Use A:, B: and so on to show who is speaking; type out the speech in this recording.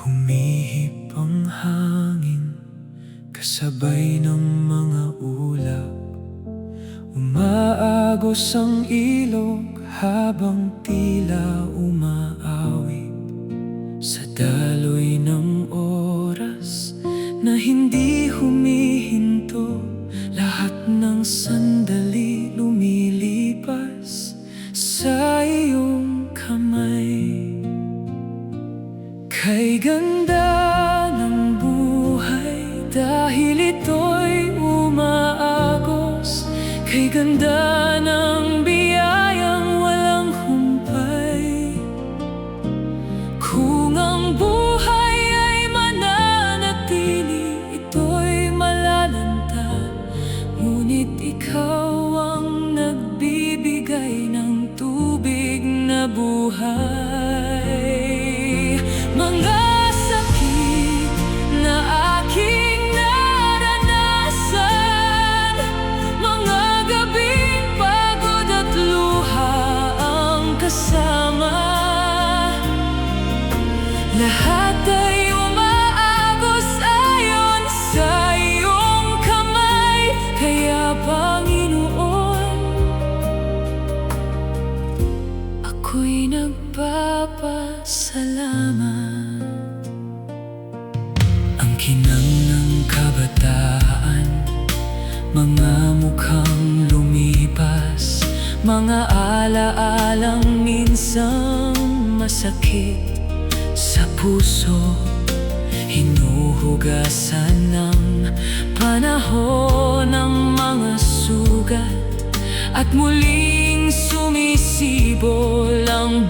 A: Humihip ang hangin kasabay ng mga ulap. Umaagos ang ilog habang tila umaawit sa daloy ng oras na hindi humihinto. Lahat ng sandali lumilipas sa iyong kamay. Kay ganda ng buhay dahil ito'y umaagos. Kay ganda ng biyayang walang humpay. Kung ang buhay ay mananatili, ito'y malalanta. Ngunit ikaw ang nagbibigay ng tubig na buhay. Mga sakit na aking naranasan, mga gabing pagod at luha ang kasama, lahat ay umaagos ayon sa iyong kamay. Kaya Panginoon, ako'y nagpapasalamat. Ang kinang ng kabataan, mga mukhang lumipas, mga alaalang minsang masakit sa puso, hinuhugasan ng panahon ng mga sugat, at muling sumisibol ang